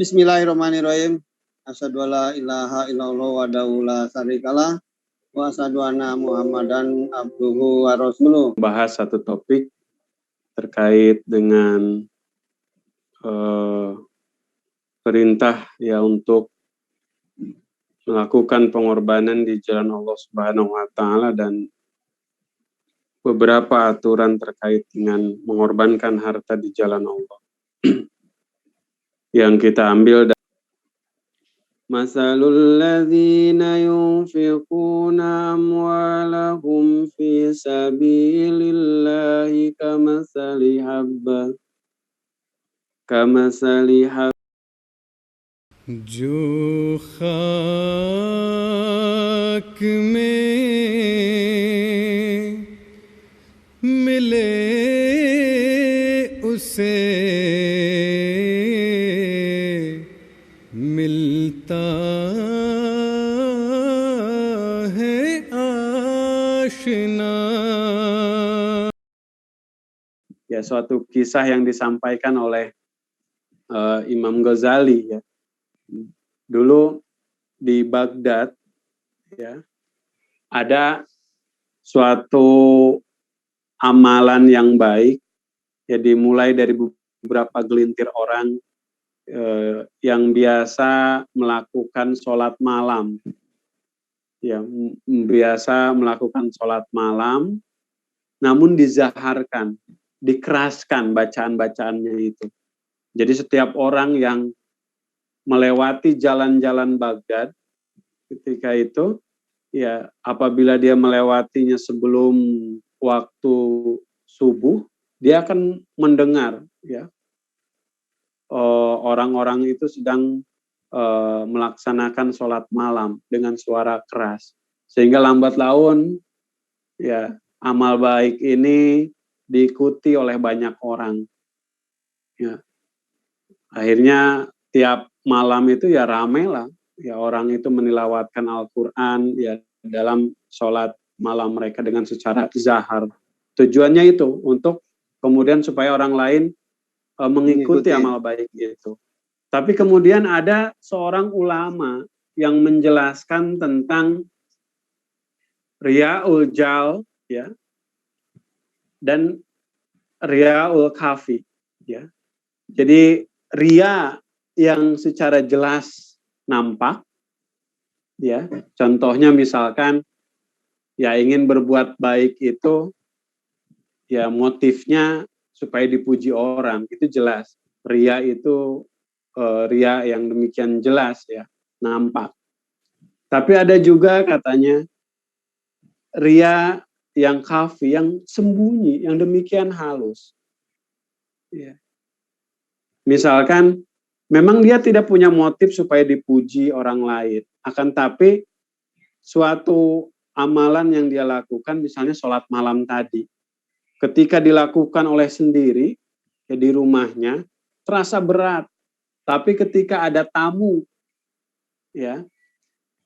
Bismillahirrahmanirrahim. Asyhadu alla ilaha illallah wahdahu la syarikalah wa asyhadu anna Muhammadan abduhu wa rasuluh. Bahas satu topik terkait dengan perintah ya untuk melakukan pengorbanan di jalan Allah Subhanahu wa taala dan beberapa aturan terkait dengan mengorbankan harta di jalan Allah. Yang kita ambil dari Masalul ladzina yunfiquna amwalahum fi sabilillahi kamasali जो खाक में मिले उसे मिलता है आशना. Ya, suatu kisah yang disampaikan oleh Imam Ghazali ya. Dulu di Baghdad ya, ada suatu amalan yang baik ya, dimulai dari beberapa gelintir orang yang biasa melakukan sholat malam ya, biasa melakukan sholat malam, namun dizaharkan, dikeraskan bacaan-bacaannya itu. Jadi setiap orang yang melewati jalan-jalan Baghdad ketika itu, ya apabila dia melewatinya sebelum waktu subuh, dia akan mendengar ya orang-orang itu sedang melaksanakan sholat malam dengan suara keras, sehingga lambat laun ya amal baik ini diikuti oleh banyak orang. Ya, akhirnya tiap malam itu ya ramai lah, ya orang itu menilawatkan Al-Quran ya dalam sholat malam mereka dengan secara zahar. Tujuannya itu untuk kemudian supaya orang lain mengikuti amal baik itu. Tapi kemudian ada seorang ulama yang menjelaskan tentang Riya'ul Jal ya dan Riya'ul Kafi ya. Jadi riya yang secara jelas nampak ya, contohnya misalkan ya ingin berbuat baik itu ya motifnya supaya dipuji orang, itu jelas. Riya itu riya yang demikian jelas ya, nampak. Tapi ada juga katanya riya yang khafi, yang sembunyi, yang demikian halus ya. Misalkan memang dia tidak punya motif supaya dipuji orang lain, akan tapi suatu amalan yang dia lakukan, misalnya sholat malam tadi, ketika dilakukan oleh sendiri ya di rumahnya terasa berat, tapi ketika ada tamu ya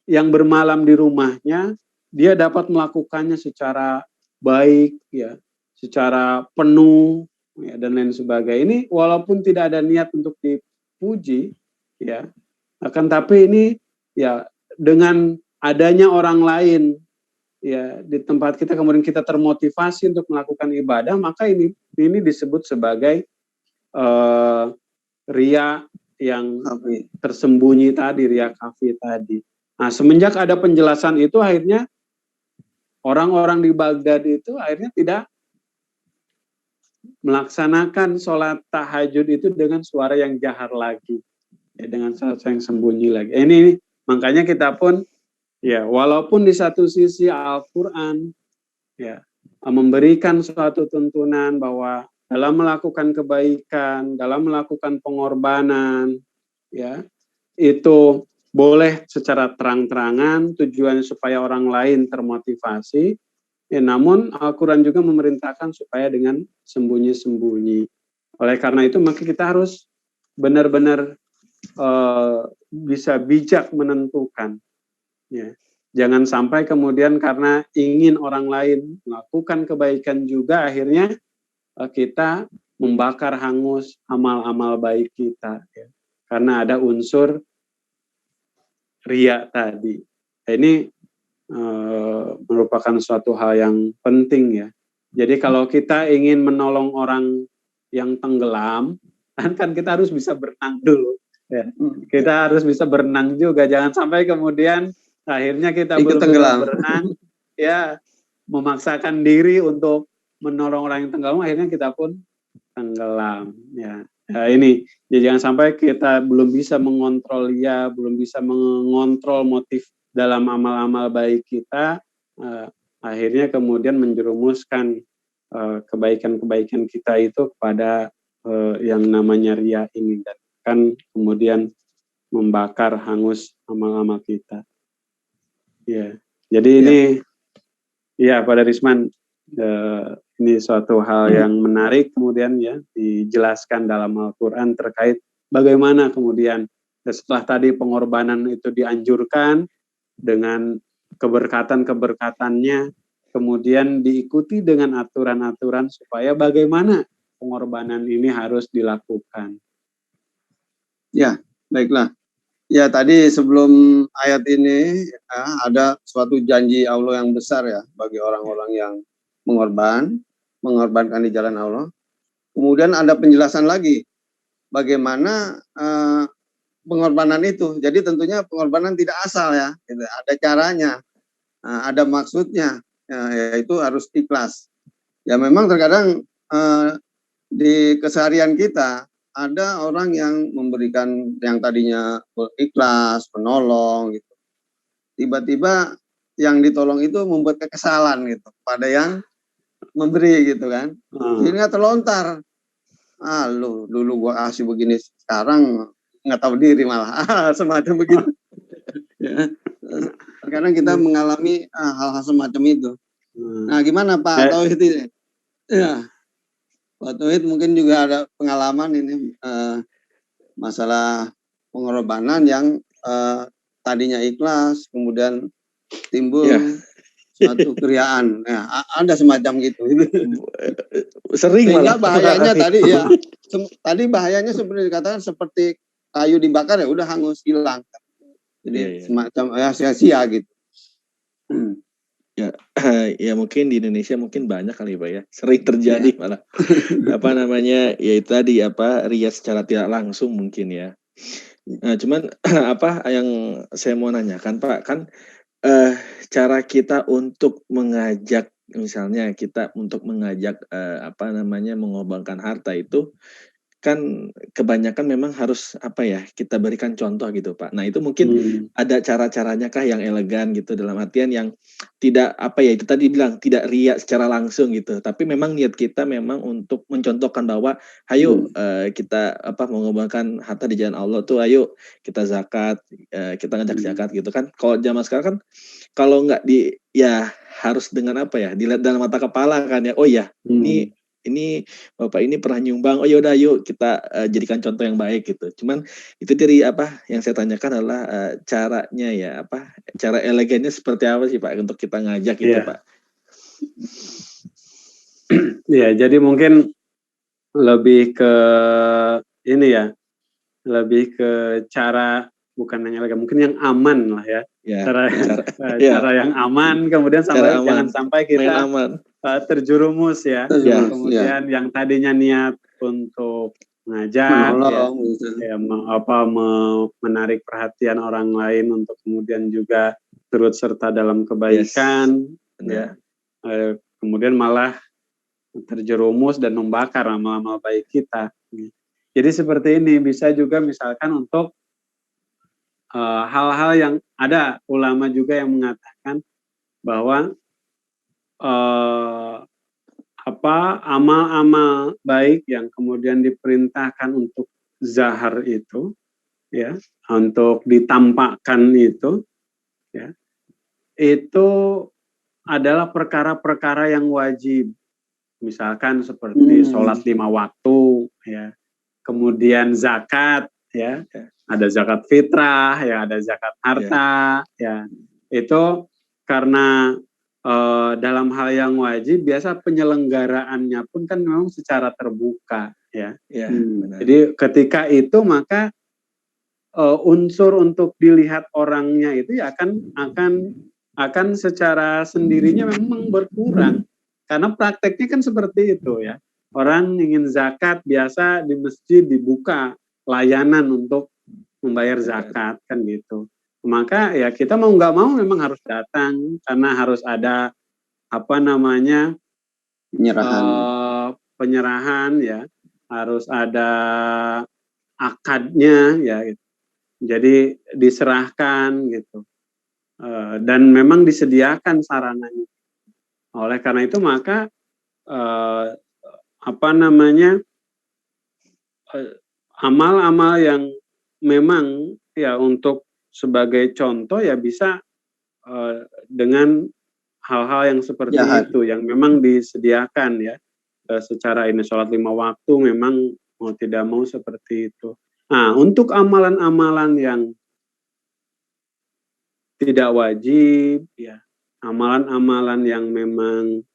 yang bermalam di rumahnya, dia dapat melakukannya secara baik ya, secara penuh ya, dan lain sebagainya. Ini walaupun tidak ada niat untuk dipuji ya, akan tapi ini ya dengan adanya orang lain ya di tempat kita, kemudian kita termotivasi untuk melakukan ibadah, maka ini disebut sebagai riya yang tersembunyi tadi, riya khafi tadi. Nah, semenjak ada penjelasan itu, akhirnya orang-orang di Baghdad itu akhirnya tidak melaksanakan sholat tahajud itu dengan suara yang jahar lagi, ya, dengan suara yang sembunyi lagi. Ini makanya kita pun, ya, walaupun di satu sisi Al-Quran, ya, memberikan suatu tuntunan bahwa dalam melakukan kebaikan, dalam melakukan pengorbanan, ya, itu boleh secara terang-terangan, tujuannya supaya orang lain termotivasi. Ya, namun Al-Quran juga memerintahkan supaya dengan sembunyi-sembunyi. Oleh karena itu maka kita harus benar-benar bisa bijak menentukan. Ya. Jangan sampai kemudian karena ingin orang lain melakukan kebaikan juga akhirnya kita membakar hangus amal-amal baik kita. Ya. karena ada unsur riya tadi. Ini merupakan suatu hal yang penting ya. Jadi kalau kita ingin menolong orang yang tenggelam, kan kita harus bisa berenang dulu. Ya. Kita harus bisa berenang juga. Jangan sampai kemudian akhirnya kita belum bisa berenang, ya memaksakan diri untuk menolong orang yang tenggelam, akhirnya kita pun tenggelam. Ya. Nah, ini ya, jangan sampai kita belum bisa mengontrol ya, belum bisa mengontrol motif dalam amal-amal baik kita, akhirnya kemudian menjerumuskan kebaikan-kebaikan kita itu kepada yang namanya riya ini, dan kan kemudian membakar hangus amal-amal kita. Ya, jadi ini ya Pak Darisman, ini suatu hal yang menarik kemudian ya dijelaskan dalam Al-Quran terkait bagaimana kemudian setelah tadi pengorbanan itu dianjurkan dengan keberkatan-keberkatannya, kemudian diikuti dengan aturan-aturan supaya bagaimana pengorbanan ini harus dilakukan. Ya, baiklah. Ya, tadi sebelum ayat ini ada suatu janji Allah yang besar ya bagi orang-orang yang mengorbankan di jalan Allah. Kemudian ada penjelasan lagi bagaimana pengorbanan itu. Jadi tentunya pengorbanan tidak asal ya, gitu. Ada caranya, ada maksudnya, yaitu harus ikhlas. Ya memang terkadang di keseharian kita ada orang yang memberikan yang tadinya ikhlas, menolong gitu. Tiba-tiba yang ditolong itu membuat kekesalan gitu pada yang memberi gitu kan. Sehingga terlontar. Lu dulu gua kasih begini, sekarang nggak tahu diri malah semacam begitu. Ya. Terkadang kita mengalami hal-hal semacam itu. Nah, gimana Pak Tauhid ini? Ya, Pak Tauhid mungkin juga ada pengalaman ini masalah pengorbanan yang tadinya ikhlas, kemudian timbul suatu keriaan. Ya, ada semacam gitu. Sering sehingga malah. Bahayanya tadi ya, tadi bahayanya seperti dikatakan seperti kayu dibakar ya udah hangus, hilang. Jadi semacam ya sia-sia gitu. Ya mungkin di Indonesia mungkin banyak kali Pak ya, sering terjadi malah. Apa namanya, ya itu tadi riya secara tidak langsung mungkin ya. Nah cuman apa yang saya mau nanyakan Pak, kan cara kita untuk mengajak, misalnya kita untuk mengajak mengorbankan harta itu kan kebanyakan memang harus kita berikan contoh gitu Pak. Nah itu mungkin ada cara-caranya kah yang elegan gitu, dalam artian yang tidak itu tadi bilang tidak riya secara langsung gitu, tapi memang niat kita memang untuk mencontohkan bahwa ayo kita mengorbankan harta di jalan Allah tuh, ayo kita zakat, kita ngajak zakat gitu kan. Kalau zaman sekarang kan kalau nggak harus dengan dilihat dalam mata kepala kan ya, oh ya ini Bapak ini pernah nyumbang, oh yaudah yuk kita jadikan contoh yang baik gitu. Cuman itu dari yang saya tanyakan adalah caranya cara elegannya seperti apa sih Pak untuk kita ngajak gitu Pak? Ya, jadi mungkin lebih ke ini ya, lebih ke cara bukan yang elegan, mungkin yang aman lah ya. Cara yang aman, kemudian jangan sampai kita terjerumus ya. Kemudian yang tadinya niat untuk ngajak, menarik perhatian orang lain untuk kemudian juga turut serta dalam kebaikan, kemudian malah terjerumus dan membakar amal-amal baik kita. Jadi seperti ini bisa juga misalkan untuk hal-hal yang ada ulama juga yang mengatakan bahwa amal-amal baik yang kemudian diperintahkan untuk zahar itu ya, untuk ditampakkan itu ya, itu adalah perkara-perkara yang wajib, misalkan seperti sholat 5 waktu ya, kemudian zakat ya, ada zakat fitrah ya, ada zakat harta ya, itu karena dalam hal yang wajib biasa penyelenggaraannya pun kan memang secara terbuka ya. Jadi ketika itu maka unsur untuk dilihat orangnya itu ya akan secara sendirinya memang berkurang, karena prakteknya kan seperti itu ya. Orang ingin zakat biasa di masjid dibuka layanan untuk membayar zakat kan gitu. Maka ya kita mau nggak mau memang harus datang, karena harus ada penyerahan ya, harus ada akadnya ya, jadi diserahkan gitu, dan memang disediakan sarananya. Oleh karena itu maka amal-amal yang memang ya untuk sebagai contoh ya bisa dengan hal-hal yang seperti itu yang memang disediakan ya, secara ini sholat 5 waktu memang mau tidak mau seperti itu. Nah, untuk amalan-amalan yang tidak wajib ya, amalan-amalan yang memang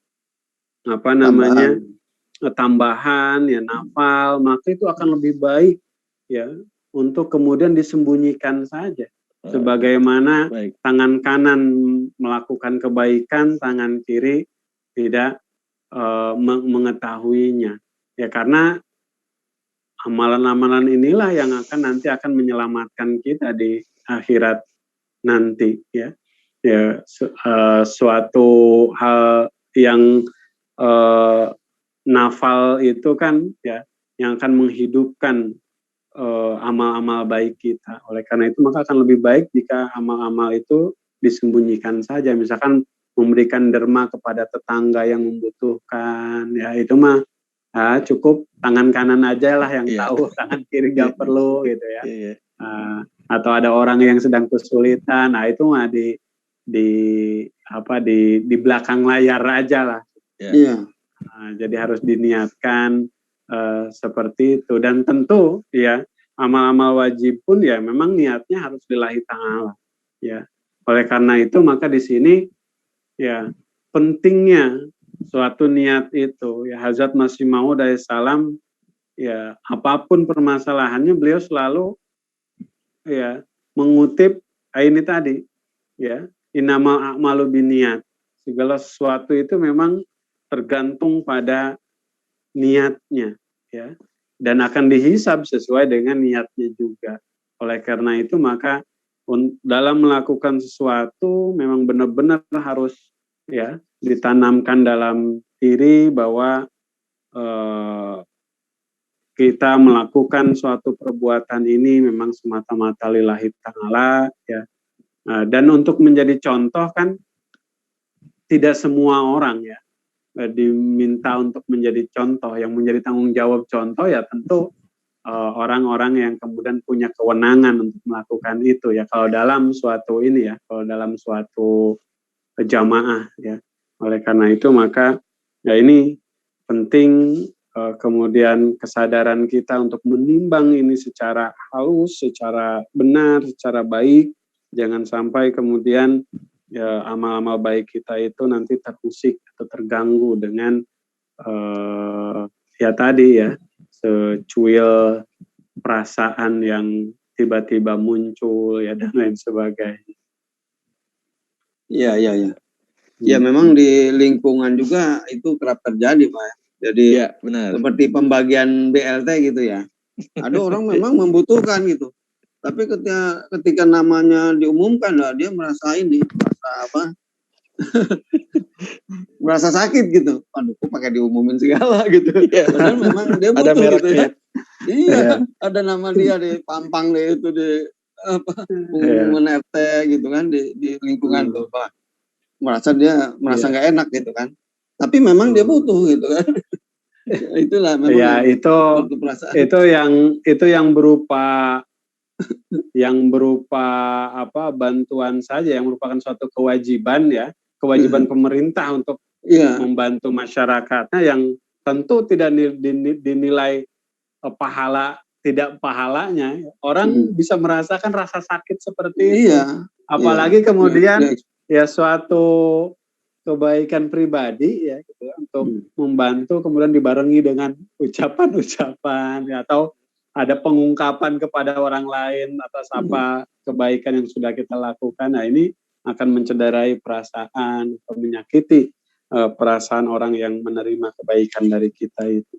tambahan ya, nafal, maka itu akan lebih baik ya untuk kemudian disembunyikan saja. Sebagaimana tangan kanan melakukan kebaikan, tangan kiri tidak mengetahuinya. Ya karena amalan-amalan inilah yang nanti akan menyelamatkan kita di akhirat nanti ya. Ya suatu hal yang nafal itu kan ya yang akan menghidupkan amal-amal baik kita. Oleh karena itu maka akan lebih baik jika amal-amal itu disembunyikan saja. Misalkan memberikan derma kepada tetangga yang membutuhkan, ya itu mah cukup tangan kanan aja lah yang tahu, tangan kiri nggak perlu gitu ya. Atau ada orang yang sedang kesulitan, nah itu mah di belakang layar aja lah. Jadi harus diniatkan seperti itu, dan tentu ya amal-amal wajib pun ya memang niatnya harus lillahi ta'ala ya. Oleh karena itu maka di sini ya pentingnya suatu niat itu ya. Hazrat Masih Maud alaihissalam ya apapun permasalahannya beliau selalu ya mengutip ini tadi ya, innamal a'malu binniyat, segala sesuatu itu memang tergantung pada niatnya ya, dan akan dihisab sesuai dengan niatnya juga. Oleh karena itu maka dalam melakukan sesuatu memang benar-benar harus ya ditanamkan dalam diri bahwa kita melakukan suatu perbuatan ini memang semata-mata lillahi ta'ala ya. Dan untuk menjadi contoh kan tidak semua orang ya diminta untuk menjadi contoh. Yang menjadi tanggung jawab contoh ya tentu orang-orang yang kemudian punya kewenangan untuk melakukan itu ya, kalau dalam suatu ini ya, kalau dalam suatu jamaah ya. Oleh karena itu maka ya ini penting kemudian kesadaran kita untuk menimbang ini secara halus, secara benar, secara baik. Jangan sampai kemudian ya amal-amal baik kita itu nanti terusik atau terganggu dengan ya tadi ya secuil perasaan yang tiba-tiba muncul ya dan lain sebagainya. Iya. Ya memang di lingkungan juga itu kerap terjadi Pak. Jadi ya, benar. Seperti pembagian BLT gitu ya. Ada orang memang membutuhkan gitu. Tapi ketika namanya diumumkan lah dia merasa merasa sakit gitu. Aduh, kok pakai diumumin segala gitu. Padahal memang dia butuh ada gitu ya. Iya, ada nama dia di pampang deh itu di pengumuman RT gitu kan di lingkungan tuh Pak. Merasa nggak enak gitu kan. Tapi memang dia butuh gitu kan. Itulah memang ya itu yang berupa bantuan saja, yang merupakan suatu kewajiban ya, kewajiban pemerintah untuk membantu masyarakatnya, yang tentu tidak dinilai tidak pahalanya. Orang bisa merasakan rasa sakit seperti itu. Apalagi kemudian ya suatu kebaikan pribadi ya gitu, untuk membantu kemudian dibarengi dengan ucapan-ucapan ya, atau ada pengungkapan kepada orang lain atas apa kebaikan yang sudah kita lakukan. Nah, ini akan mencederai perasaan atau menyakiti perasaan orang yang menerima kebaikan dari kita itu.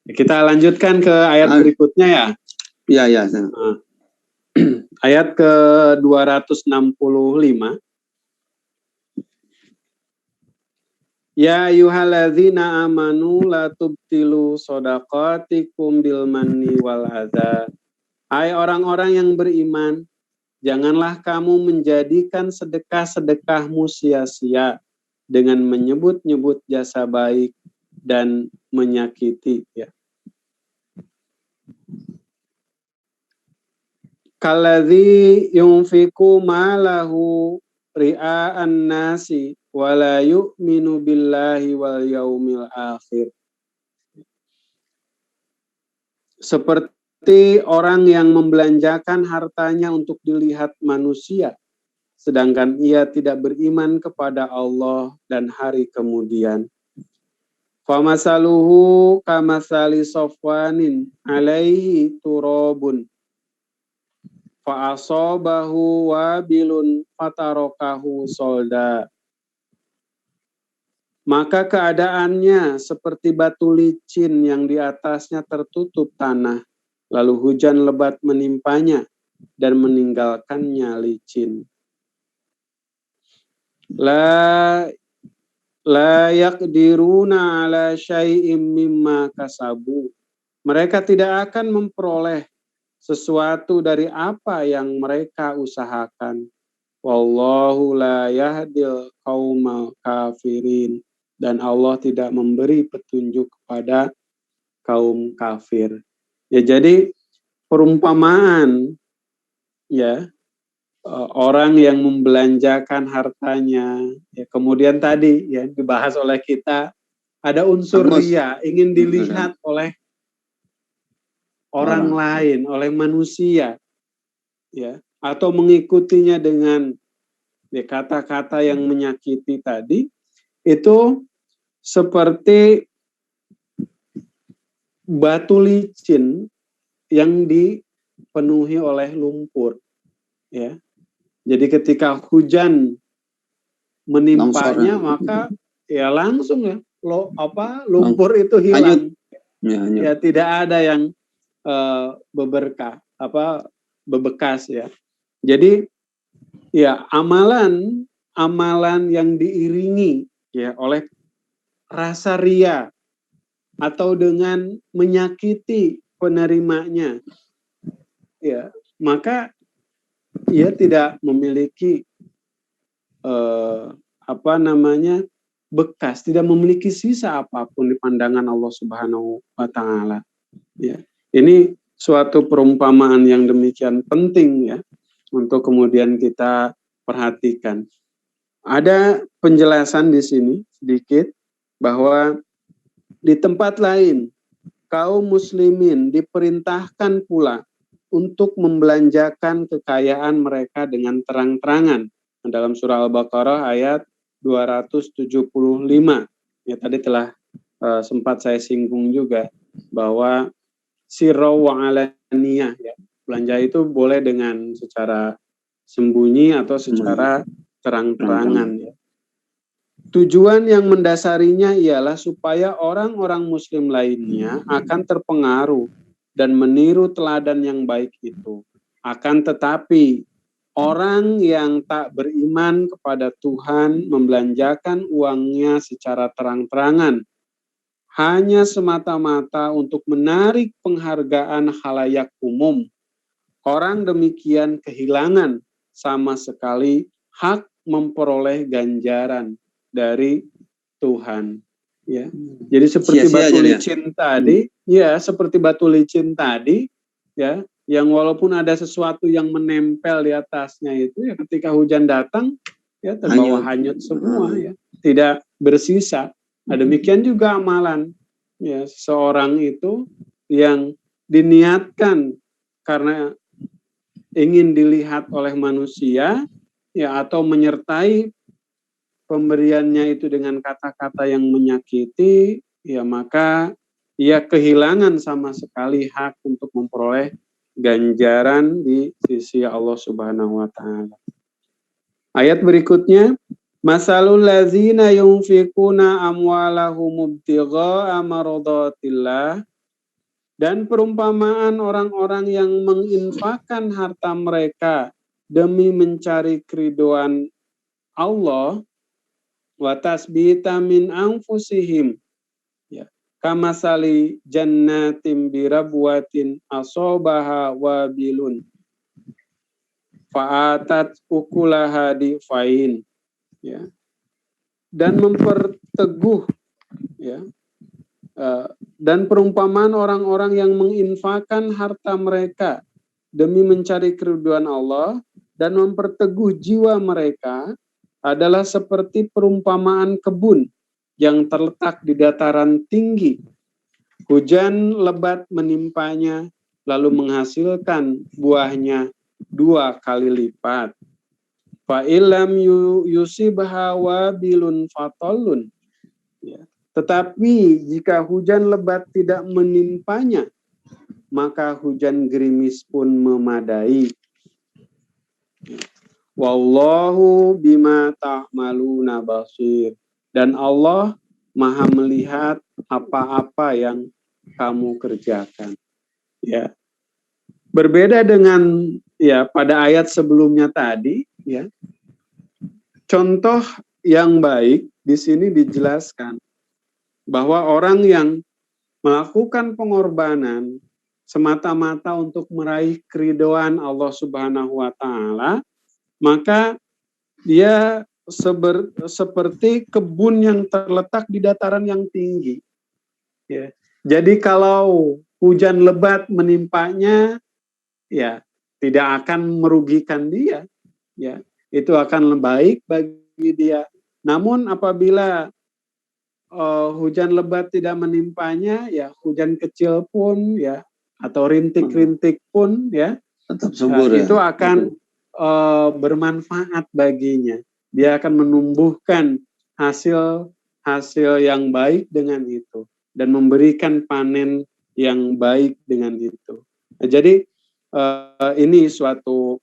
Kita lanjutkan ke ayat berikutnya ya. Iya. Ayat ke-265. Ya ayyuhalladzina amanu la tubtilu shadaqatikum bil manni wal adza. Hai orang-orang yang beriman, janganlah kamu menjadikan sedekah-sedekahmu sia-sia dengan menyebut-nyebut jasa baik dan menyakiti, ya. Kalladzi yunfiqu malahu ria'an nasi wa la yu'minu billahi wal yaumil akhir. Seperti orang yang membelanjakan hartanya untuk dilihat manusia, sedangkan ia tidak beriman kepada Allah dan hari kemudian. Famasaluhu kamasali sofwanin alaihi turabun fa'asobahu wabilun fatarokahu solda. Maka keadaannya seperti batu licin yang di atasnya tertutup tanah, lalu hujan lebat menimpanya dan meninggalkannya licin. La yaqdiruna ala syai'im mimma kasabu. Mereka tidak akan memperoleh sesuatu dari apa yang mereka usahakan. Wallahu la yahdil qaumal kafirin. Dan Allah tidak memberi petunjuk kepada kaum kafir. Ya, jadi perumpamaan, ya, orang yang membelanjakan hartanya, ya, kemudian tadi ya dibahas oleh kita ada unsur riya, ingin dilihat oleh orang lain, oleh manusia, ya, atau mengikutinya dengan ya, kata-kata yang menyakiti tadi, itu seperti batu licin yang dipenuhi oleh lumpur, ya. Jadi ketika hujan menimpanya, maka ya langsung ya lumpur itu hilang. Ya, tidak ada yang bebekas ya. Jadi ya amalan yang diiringi ya oleh rasa ria atau dengan menyakiti penerimanya, ya, maka ia tidak memiliki bekas, tidak memiliki sisa apapun di pandangan Allah Subhanahu wa taala. Ya. Ini suatu perumpamaan yang demikian penting ya untuk kemudian kita perhatikan. Ada penjelasan di sini sedikit bahwa di tempat lain kaum muslimin diperintahkan pula untuk membelanjakan kekayaan mereka dengan terang-terangan. Dalam surah Al-Baqarah ayat 275. Ya, tadi telah sempat saya singgung juga bahwa sirra wa alaniyah, ya. Belanja itu boleh dengan secara sembunyi atau secara terang-terangan, ya. Tujuan yang mendasarinya ialah supaya orang-orang muslim lainnya akan terpengaruh dan meniru teladan yang baik itu. Akan tetapi orang yang tak beriman kepada Tuhan membelanjakan uangnya secara terang-terangan hanya semata-mata untuk menarik penghargaan khalayak umum. Orang demikian kehilangan sama sekali hak memperoleh ganjaran dari Tuhan. Ya, jadi seperti batu licin tadi, ya seperti batu licin tadi, ya, yang walaupun ada sesuatu yang menempel di atasnya itu, ya ketika hujan datang, ya terbawa hanyut semua, ya, tidak bersisa. Nah, demikian juga amalan, ya, seorang itu yang diniatkan karena ingin dilihat oleh manusia, ya, atau menyertai pemberiannya itu dengan kata-kata yang menyakiti, ya maka ia kehilangan sama sekali hak untuk memperoleh ganjaran di sisi Allah Subhanahu wa taala. Ayat berikutnya, masalul ladzina yunfikuna amwalahum ibtigha'a maradatillah, dan perumpamaan orang-orang yang menginfakkan harta mereka demi mencari keridhaan Allah, wa tasbita min anfusihim, ya, kamasali jannatin birabwatin asobaha wabilun fa'atat ukulaha difain, ya, dan memperteguh, ya, dan perumpamaan orang-orang yang menginfakkan harta mereka demi mencari keridhaan Allah dan memperteguh jiwa mereka adalah seperti perumpamaan kebun yang terletak di dataran tinggi. Hujan lebat menimpanya lalu menghasilkan buahnya 2 kali lipat. Fa illam yusibha wabilun fatallun. Ya. Tetapi jika hujan lebat tidak menimpanya, maka hujan gerimis pun memadai. Wallahu bima ta'maluna basir. Dan Allah Maha melihat apa-apa yang kamu kerjakan. Ya. Berbeda dengan ya pada ayat sebelumnya tadi, ya. Contoh yang baik di sini dijelaskan bahwa orang yang melakukan pengorbanan semata-mata untuk meraih keridhaan Allah Subhanahu wa taala, maka dia seperti kebun yang terletak di dataran yang tinggi. Ya. Jadi kalau hujan lebat menimpanya, ya tidak akan merugikan dia, ya itu akan baik bagi dia. Namun apabila hujan lebat tidak menimpanya, ya hujan kecil pun, ya atau rintik-rintik pun, ya tetap subur, itu akan bermanfaat baginya. Dia akan menumbuhkan hasil yang baik dengan itu dan memberikan panen yang baik dengan itu. Nah, jadi ini suatu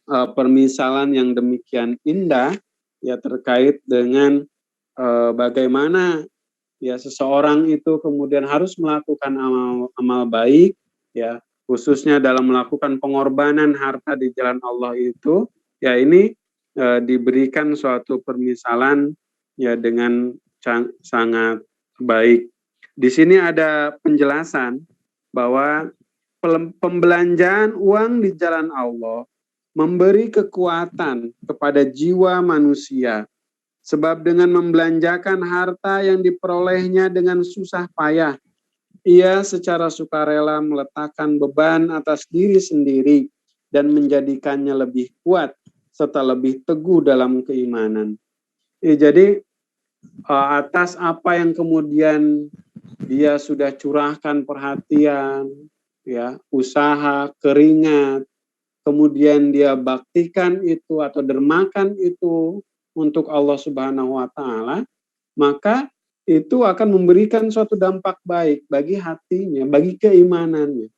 permisalan yang demikian indah, ya terkait dengan bagaimana ya seseorang itu kemudian harus melakukan amal baik, ya khususnya dalam melakukan pengorbanan harta di jalan Allah itu, ya ini diberikan suatu permisalan ya dengan sangat baik. Di sini ada penjelasan bahwa pembelanjaan uang di jalan Allah memberi kekuatan kepada jiwa manusia. Sebab dengan membelanjakan harta yang diperolehnya dengan susah payah, ia secara sukarela meletakkan beban atas diri sendiri dan menjadikannya lebih kuat serta lebih teguh dalam keimanan. Jadi atas apa yang kemudian dia sudah curahkan perhatian, ya, usaha, keringat, kemudian dia baktikan itu atau dermakan itu untuk Allah Subhanahu wa taala, maka itu akan memberikan suatu dampak baik bagi hatinya, bagi keimanannya.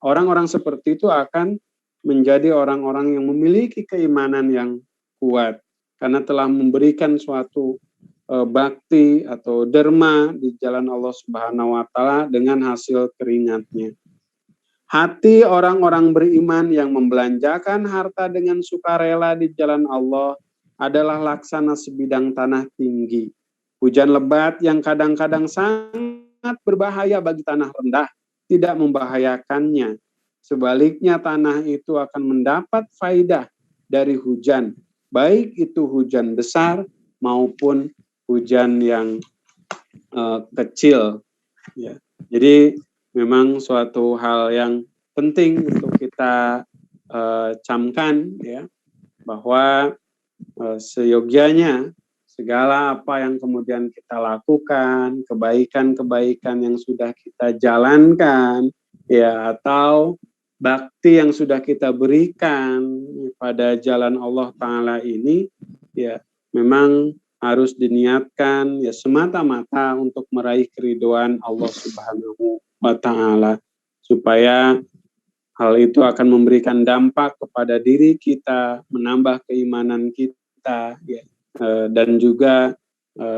Orang-orang seperti itu akan menjadi orang-orang yang memiliki keimanan yang kuat karena telah memberikan suatu bakti atau derma di jalan Allah Subhanahu wa taala dengan hasil keringatnya. Hati orang-orang beriman yang membelanjakan harta dengan sukarela di jalan Allah adalah laksana sebidang tanah tinggi. Hujan lebat yang kadang-kadang sangat berbahaya bagi tanah rendah tidak membahayakannya. Sebaliknya tanah itu akan mendapat faidah dari hujan, baik itu hujan besar maupun hujan yang kecil. Ya. Jadi memang suatu hal yang penting untuk kita camkan, ya, bahwa seyogianya segala apa yang kemudian kita lakukan, kebaikan-kebaikan yang sudah kita jalankan, ya, atau bakti yang sudah kita berikan pada jalan Allah Ta'ala ini, ya, memang harus diniatkan ya semata-mata untuk meraih keridhaan Allah Subhanahu wa taala, supaya hal itu akan memberikan dampak kepada diri kita, menambah keimanan kita ya. Dan juga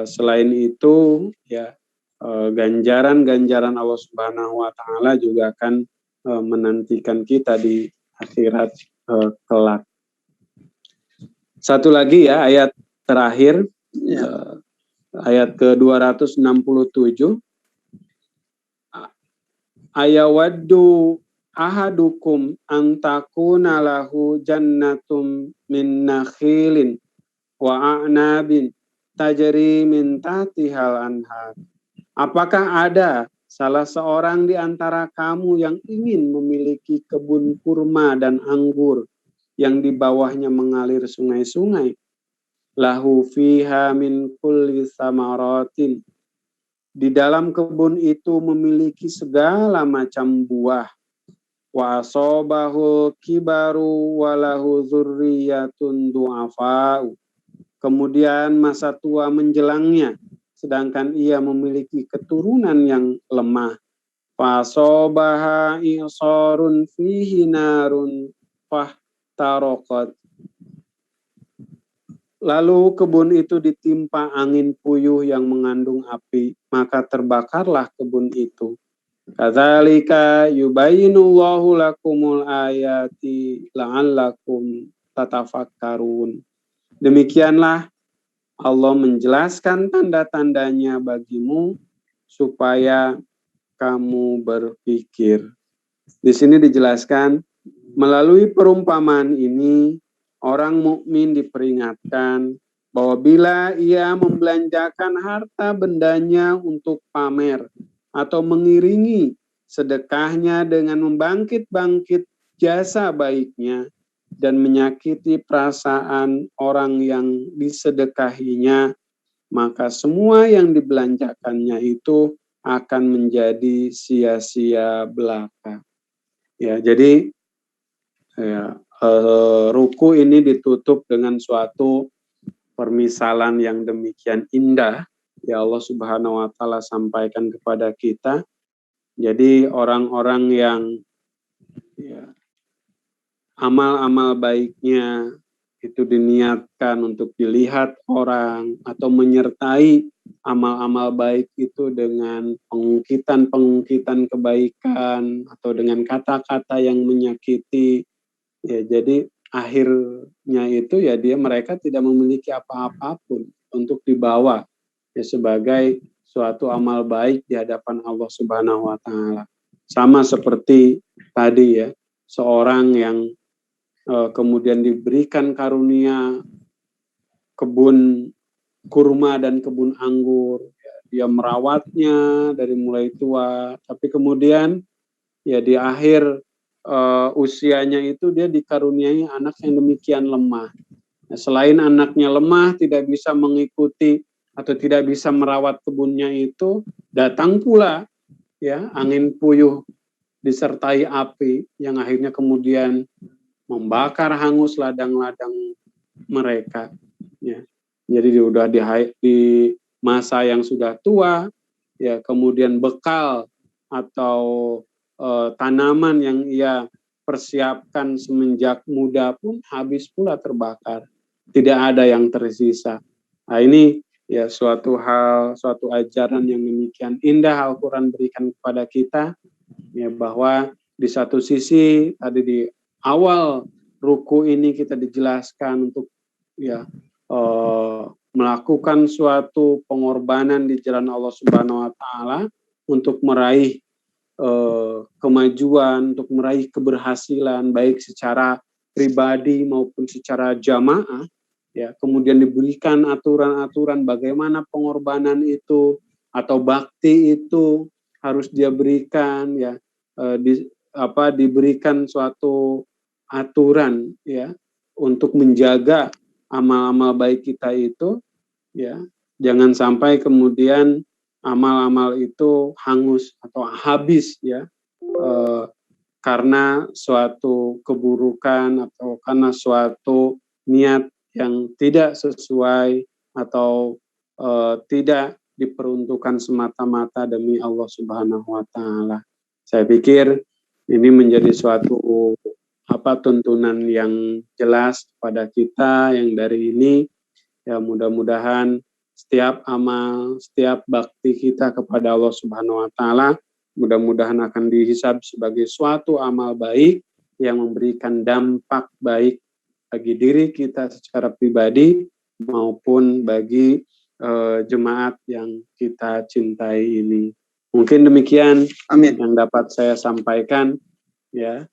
selain itu ya ganjaran-ganjaran Allah Subhanahu wa taala juga akan menantikan kita di akhirat kelak. Satu lagi ya, ayat terakhir ayat ke-267. Ayawaddu ahadukum antakuna lahu jannatum min nakhilin wa a'nabin tajri min tahtihal anhar. Apakah ada salah seorang di antara kamu yang ingin memiliki kebun kurma dan anggur yang di bawahnya mengalir sungai-sungai? Lahu fiha min kulli samaratin. Di dalam kebun itu memiliki segala macam buah. Wa asobahu kibaru walahu dzurriyyatun du'afa'u. Kemudian masa tua menjelangnya, sedangkan ia memiliki keturunan yang lemah. Fasobaha i'sarun fihi narun fahtaraqat. Lalu kebun itu ditimpa angin puyuh yang mengandung api, maka terbakarlah kebun itu. Kadzalika yubayyinullahu lakumul ayati la'allakum tatafakkarun. Demikianlah Allah menjelaskan tanda-tandanya bagimu supaya kamu berpikir. Di sini dijelaskan melalui perumpamaan ini orang mukmin diperingatkan bahwa bila ia membelanjakan harta bendanya untuk pamer atau mengiringi sedekahnya dengan membangkit-bangkit jasa baiknya dan menyakiti perasaan orang yang disedekahinya, maka semua yang dibelanjakannya itu akan menjadi sia-sia belaka. Ya, jadi ya, ruku ini ditutup dengan suatu permisalan yang demikian indah ya Allah Subhanahu wa taala sampaikan kepada kita. Jadi orang-orang yang ya, amal-amal baiknya itu diniatkan untuk dilihat orang atau menyertai amal-amal baik itu dengan pengungkitan kebaikan atau dengan kata-kata yang menyakiti. Ya, jadi akhirnya itu ya mereka tidak memiliki apa-apapun untuk dibawa ya sebagai suatu amal baik di hadapan Allah Subhanahu wa taala. Sama seperti tadi ya, seorang yang kemudian diberikan karunia kebun kurma dan kebun anggur, ya, dia merawatnya dari mulai tua, tapi kemudian ya di akhir usianya itu dia dikaruniai anak yang demikian lemah. Nah, selain anaknya lemah, tidak bisa mengikuti atau tidak bisa merawat kebunnya itu, datang pula ya angin puyuh disertai api yang akhirnya kemudian membakar hangus ladang-ladang mereka. Ya. Jadi sudah di masa yang sudah tua, ya kemudian bekal atau tanaman yang ia persiapkan semenjak muda pun habis pula terbakar. Tidak ada yang tersisa. Nah ini ya suatu ajaran yang demikian indah Al-Quran berikan kepada kita, ya bahwa di satu sisi tadi di awal ruku ini kita dijelaskan untuk ya melakukan suatu pengorbanan di jalan Allah Subhanahu wa taala untuk meraih kemajuan, untuk meraih keberhasilan baik secara pribadi maupun secara jamaah, ya kemudian diberikan aturan-aturan bagaimana pengorbanan itu atau bakti itu harus dia berikan, ya diberikan suatu aturan ya untuk menjaga amal-amal baik kita itu, ya jangan sampai kemudian amal-amal itu hangus atau habis ya karena suatu keburukan atau karena suatu niat yang tidak sesuai atau tidak diperuntukkan semata-mata demi Allah Subhanahu wa taala. Saya pikir ini menjadi suatu tuntunan yang jelas kepada kita yang dari ini, ya mudah-mudahan setiap amal, setiap bakti kita kepada Allah Subhanahu wa taala mudah-mudahan akan dihisab sebagai suatu amal baik yang memberikan dampak baik bagi diri kita secara pribadi maupun bagi jemaat yang kita cintai ini. Mungkin demikian Amin. yang dapat saya sampaikan, ya,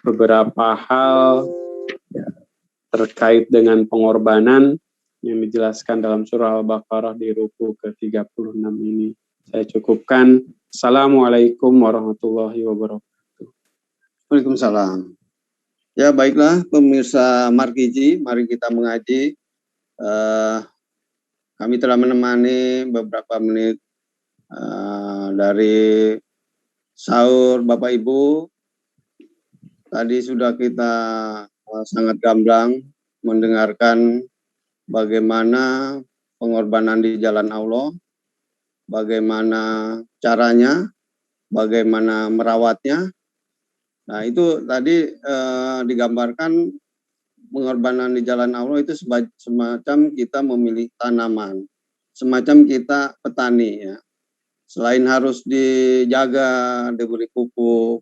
beberapa hal ya, terkait dengan pengorbanan yang dijelaskan dalam surah Al-Baqarah di ruku ke-36 ini. Saya cukupkan. Assalamualaikum warahmatullahi wabarakatuh. Waalaikumsalam. Ya baiklah pemirsa Markiji, mari kita mengaji. Kami telah menemani beberapa menit dari sahur Bapak Ibu. Tadi sudah kita sangat gamblang mendengarkan bagaimana pengorbanan di jalan Allah, bagaimana caranya, bagaimana merawatnya. Nah itu tadi digambarkan pengorbanan di jalan Allah itu semacam kita memilih tanaman, semacam kita petani ya. Selain harus dijaga, diberi pupuk,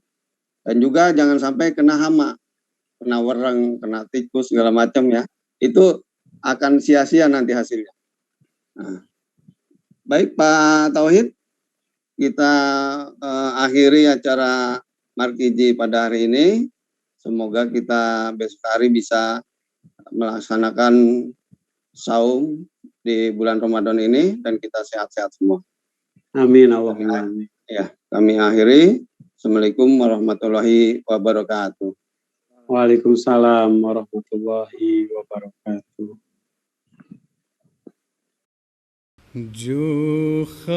dan juga jangan sampai kena hama, kena wereng, kena tikus segala macam ya. Itu akan sia-sia nanti hasilnya. Nah, baik Pak Tauhid, kita akhiri acara Markiji pada hari ini. Semoga kita besok hari bisa melaksanakan saum di bulan Ramadan ini dan kita sehat-sehat semua. Amin Allahumma amin. Ya, kami akhiri. Assalamualaikum warahmatullahi wabarakatuh. Waalaikumsalam warahmatullahi wabarakatuh. जो खाक